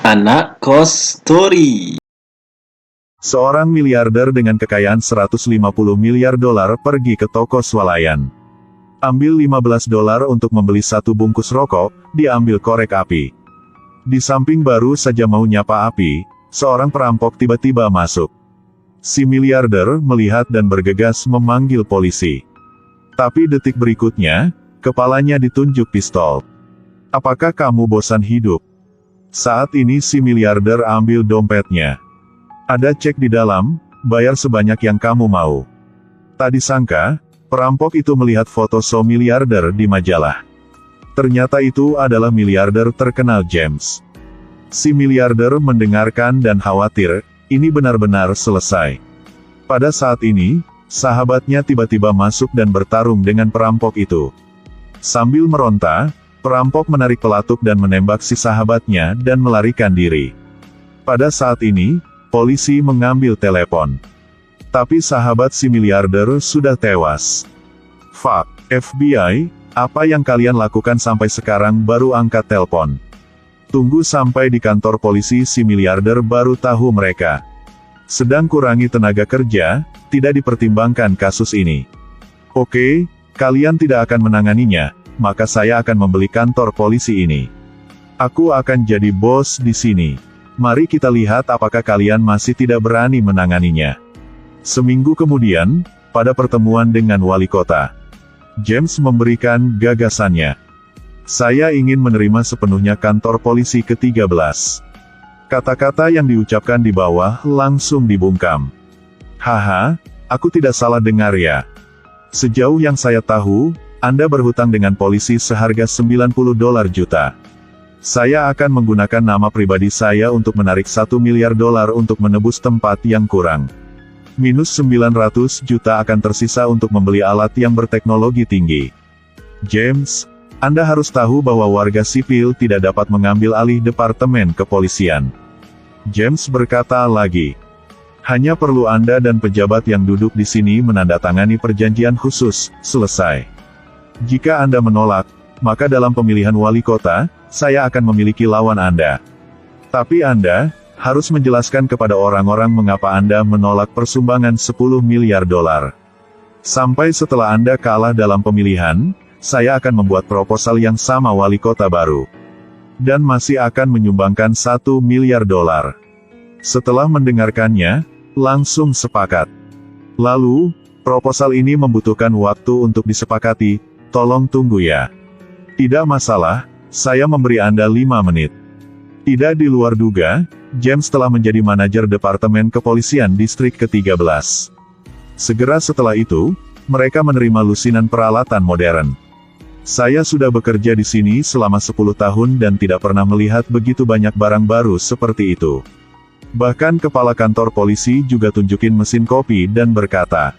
Anak Kos Story. Seorang miliarder dengan kekayaan 150 miliar dolar pergi ke toko swalayan. Ambil $15 untuk membeli satu bungkus rokok, diambil korek api. Di samping baru saja mau nyapa api, seorang perampok tiba-tiba masuk. Si miliarder melihat dan bergegas memanggil polisi. Tapi detik berikutnya, kepalanya ditunjuk pistol. Apakah kamu bosan hidup? Saat ini si miliarder ambil dompetnya. Ada cek di dalam, bayar sebanyak yang kamu mau. Tak disangka, perampok itu melihat foto miliarder di majalah. Ternyata itu adalah miliarder terkenal James. Si miliarder mendengarkan dan khawatir, ini benar-benar selesai. Pada saat ini, sahabatnya tiba-tiba masuk dan bertarung dengan perampok itu. Sambil meronta, perampok menarik pelatuk dan menembak si sahabatnya dan melarikan diri. Pada saat ini, polisi mengambil telepon. Tapi sahabat si miliarder sudah tewas. Fuck, FBI, apa yang kalian lakukan sampai sekarang baru angkat telepon? Tunggu sampai di kantor polisi si miliarder baru tahu mereka sedang kurangi tenaga kerja, tidak dipertimbangkan kasus ini. Oke, kalian tidak akan menanganinya, maka saya akan membeli kantor polisi ini. Aku akan jadi bos di sini. Mari kita lihat apakah kalian masih tidak berani menanganinya. Seminggu kemudian, pada pertemuan dengan wali kota, James memberikan gagasannya. Saya ingin menerima sepenuhnya kantor polisi ke-13. Kata-kata yang diucapkan di bawah langsung dibungkam. Haha, aku tidak salah dengar ya. Sejauh yang saya tahu, Anda berhutang dengan polisi seharga $90 juta. Saya akan menggunakan nama pribadi saya untuk menarik $1 miliar untuk menebus tempat yang kurang. Minus 900 juta akan tersisa untuk membeli alat yang berteknologi tinggi. James, Anda harus tahu bahwa warga sipil tidak dapat mengambil alih departemen kepolisian. James berkata lagi. Hanya perlu Anda dan pejabat yang duduk di sini menandatangani perjanjian khusus, selesai. Jika Anda menolak, maka dalam pemilihan wali kota, saya akan memiliki lawan Anda. Tapi Anda harus menjelaskan kepada orang-orang mengapa Anda menolak persumbangan $10 miliar. Sampai setelah Anda kalah dalam pemilihan, saya akan membuat proposal yang sama wali kota baru. Dan masih akan menyumbangkan $1 miliar. Setelah mendengarkannya, langsung sepakat. Lalu, proposal ini membutuhkan waktu untuk disepakati. Tolong tunggu ya. Tidak masalah, saya memberi Anda 5 menit. Tidak di luar duga, James telah menjadi manajer Departemen Kepolisian Distrik ke-13. Segera setelah itu, mereka menerima lusinan peralatan modern. Saya sudah bekerja di sini selama 10 tahun dan tidak pernah melihat begitu banyak barang baru seperti itu. Bahkan kepala kantor polisi juga tunjukin mesin kopi dan berkata,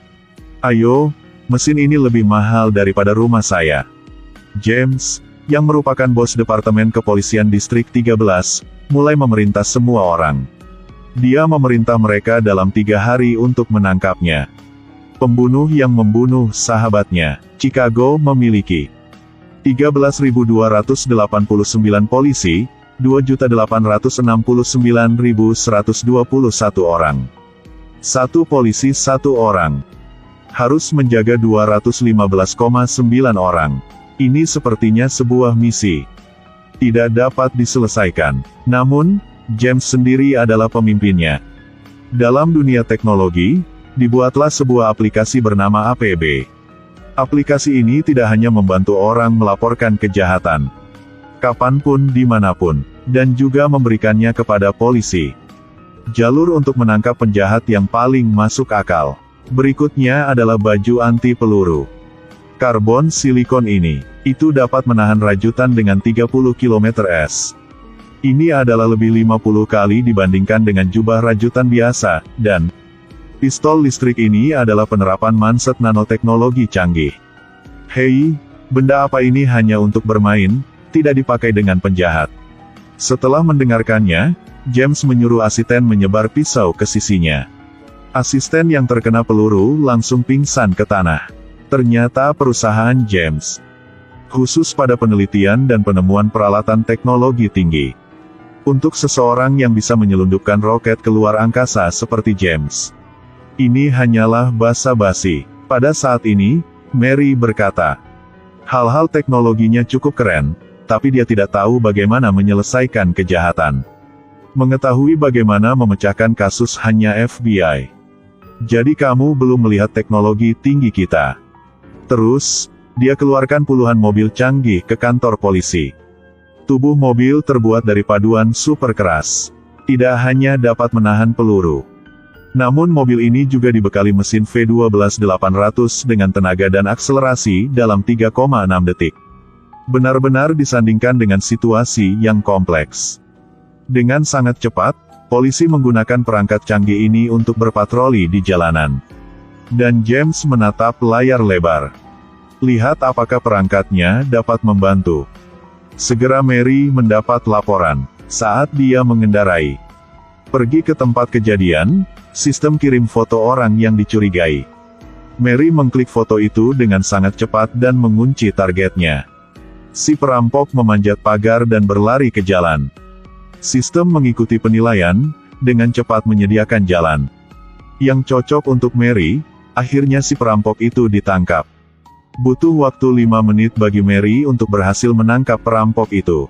"Ayo, mesin ini lebih mahal daripada rumah saya." James, yang merupakan bos Departemen Kepolisian Distrik 13, mulai memerintah semua orang. Dia memerintah mereka dalam 3 hari untuk menangkapnya. Pembunuh yang membunuh sahabatnya. Chicago memiliki 13.289 polisi, 2.869.121 orang. Satu polisi 1 orang harus menjaga 215,9 orang. Ini sepertinya sebuah misi tidak dapat diselesaikan. Namun, James sendiri adalah pemimpinnya. Dalam dunia teknologi, dibuatlah sebuah aplikasi bernama APB. Aplikasi ini tidak hanya membantu orang melaporkan kejahatan, kapanpun dimanapun, dan juga memberikannya kepada polisi. Jalur untuk menangkap penjahat yang paling masuk akal. Berikutnya adalah baju anti peluru. Karbon silikon ini, itu dapat menahan rajutan dengan 30 km/s. Ini adalah lebih 50 kali dibandingkan dengan jubah rajutan biasa, dan pistol listrik ini adalah penerapan manset nanoteknologi canggih. Hei, benda apa ini hanya untuk bermain, tidak dipakai dengan penjahat. Setelah mendengarkannya, James menyuruh asisten menyebar pisau ke sisinya. Asisten yang terkena peluru langsung pingsan ke tanah. Ternyata perusahaan James khusus pada penelitian dan penemuan peralatan teknologi tinggi. Untuk seseorang yang bisa menyelundupkan roket keluar angkasa seperti James, ini hanyalah basa-basi. Pada saat ini, Mary berkata, hal-hal teknologinya cukup keren, tapi dia tidak tahu bagaimana menyelesaikan kejahatan. Mengetahui bagaimana memecahkan kasus hanya FBI. Jadi kamu belum melihat teknologi tinggi kita. Terus, dia keluarkan puluhan mobil canggih ke kantor polisi. Tubuh mobil terbuat dari paduan super keras. Tidak hanya dapat menahan peluru, namun mobil ini juga dibekali mesin V12-800 dengan tenaga dan akselerasi dalam 3,6 detik. Benar-benar disandingkan dengan situasi yang kompleks. Dengan sangat cepat, polisi menggunakan perangkat canggih ini untuk berpatroli di jalanan. Dan James menatap layar lebar. Lihat apakah perangkatnya dapat membantu. Segera Mary mendapat laporan saat dia mengendarai. Pergi ke tempat kejadian, sistem kirim foto orang yang dicurigai. Mary mengklik foto itu dengan sangat cepat dan mengunci targetnya. Si perampok memanjat pagar dan berlari ke jalan. Sistem mengikuti penilaian, dengan cepat menyediakan jalan yang cocok untuk Mary. Akhirnya si perampok itu ditangkap. Butuh waktu 5 menit bagi Mary untuk berhasil menangkap perampok itu.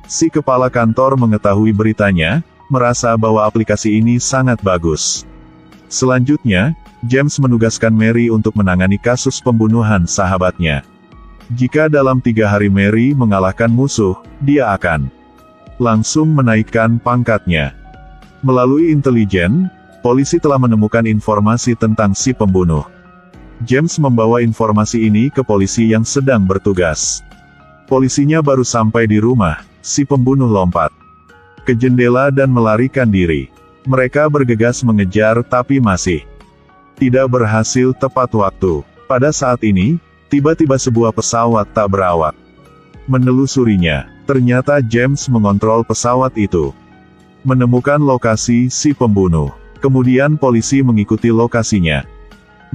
Si kepala kantor mengetahui beritanya, merasa bahwa aplikasi ini sangat bagus. Selanjutnya, James menugaskan Mary untuk menangani kasus pembunuhan sahabatnya. Jika dalam 3 hari Mary mengalahkan musuh, dia akan langsung menaikkan pangkatnya. Melalui intelijen, polisi telah menemukan informasi tentang si pembunuh. James membawa informasi ini ke polisi yang sedang bertugas. Polisinya baru sampai di rumah, si pembunuh lompat ke jendela dan melarikan diri. Mereka bergegas mengejar tapi masih tidak berhasil tepat waktu. Pada saat ini, tiba-tiba sebuah pesawat tak berawak menelusurinya. Ternyata James mengontrol pesawat itu, menemukan lokasi si pembunuh. Kemudian polisi mengikuti lokasinya,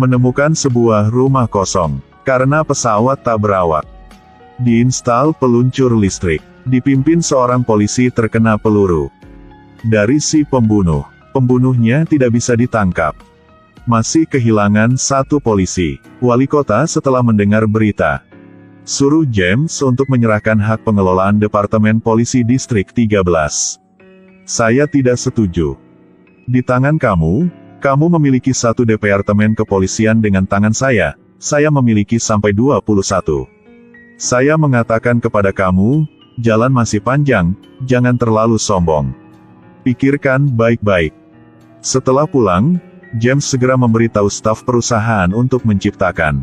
menemukan sebuah rumah kosong. Karena pesawat tak berawak, diinstal peluncur listrik. Dipimpin seorang polisi terkena peluru dari si pembunuh. Pembunuhnya tidak bisa ditangkap. Masih kehilangan 1 polisi. Wali kota setelah mendengar berita, suruh James untuk menyerahkan hak pengelolaan Departemen Polisi Distrik 13. Saya tidak setuju. Di tangan kamu memiliki 1 departemen kepolisian dengan tangan saya memiliki sampai 21. Saya mengatakan kepada kamu, jalan masih panjang, jangan terlalu sombong. Pikirkan baik-baik. Setelah pulang, James segera memberitahu staf perusahaan untuk menciptakan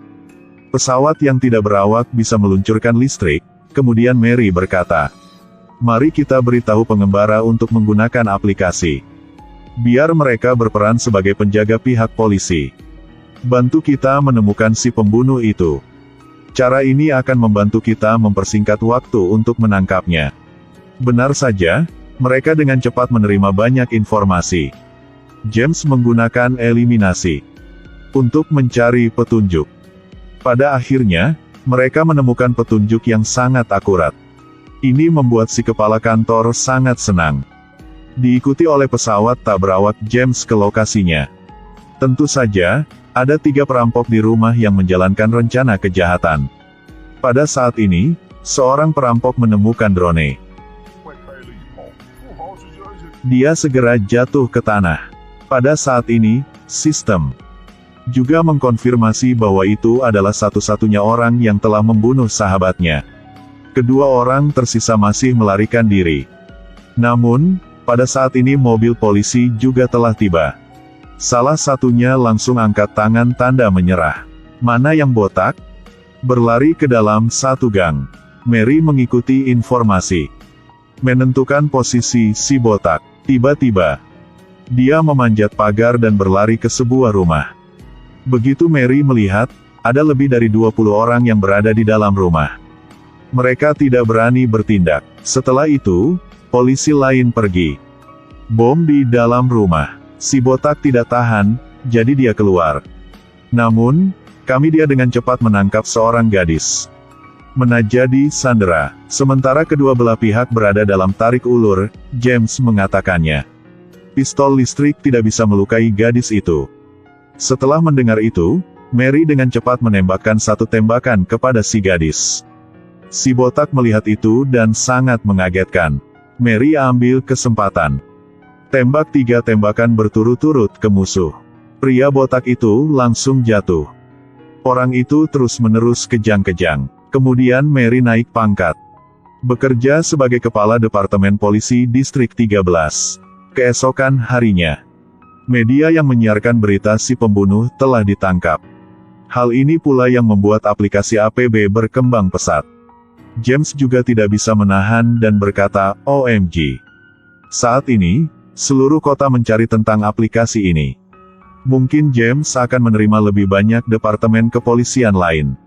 pesawat yang tidak berawak bisa meluncurkan listrik. Kemudian Mary berkata, mari kita beritahu pengembara untuk menggunakan aplikasi. Biar mereka berperan sebagai penjaga pihak polisi. Bantu kita menemukan si pembunuh itu. Cara ini akan membantu kita mempersingkat waktu untuk menangkapnya. Benar saja, mereka dengan cepat menerima banyak informasi. James menggunakan eliminasi untuk mencari petunjuk. Pada akhirnya, mereka menemukan petunjuk yang sangat akurat. Ini membuat si kepala kantor sangat senang. Diikuti oleh pesawat tak berawak James ke lokasinya. Tentu saja, ada 3 perampok di rumah yang menjalankan rencana kejahatan. Pada saat ini, seorang perampok menemukan drone. Dia segera jatuh ke tanah. Pada saat ini, sistem juga mengkonfirmasi bahwa itu adalah satu-satunya orang yang telah membunuh sahabatnya. Kedua orang tersisa masih melarikan diri. Namun, pada saat ini mobil polisi juga telah tiba. Salah satunya langsung angkat tangan tanda menyerah. Mana yang botak? Berlari ke dalam satu gang. Mary mengikuti informasi, menentukan posisi si botak. Tiba-tiba, dia memanjat pagar dan berlari ke sebuah rumah. Begitu Mary melihat, ada lebih dari 20 orang yang berada di dalam rumah. Mereka tidak berani bertindak. Setelah itu, polisi lain pergi. Bom di dalam rumah. Si botak tidak tahan, jadi dia keluar. Namun, dia dengan cepat menangkap seorang gadis. menjadi sandera. Sementara kedua belah pihak berada dalam tarik ulur, James mengatakannya. Pistol listrik tidak bisa melukai gadis itu. Setelah mendengar itu, Mary dengan cepat menembakkan satu tembakan kepada si gadis. Si botak melihat itu dan sangat mengagetkan. Mary ambil kesempatan. Tembak 3 tembakan berturut-turut ke musuh. Pria botak itu langsung jatuh. Orang itu terus-menerus kejang-kejang. Kemudian Mary naik pangkat. Bekerja sebagai Kepala Departemen Polisi Distrik 13. Keesokan harinya, media yang menyiarkan berita si pembunuh telah ditangkap. Hal ini pula yang membuat aplikasi APB berkembang pesat. James juga tidak bisa menahan dan berkata, OMG. Saat ini, seluruh kota mencari tentang aplikasi ini. Mungkin James akan menerima lebih banyak departemen kepolisian lain.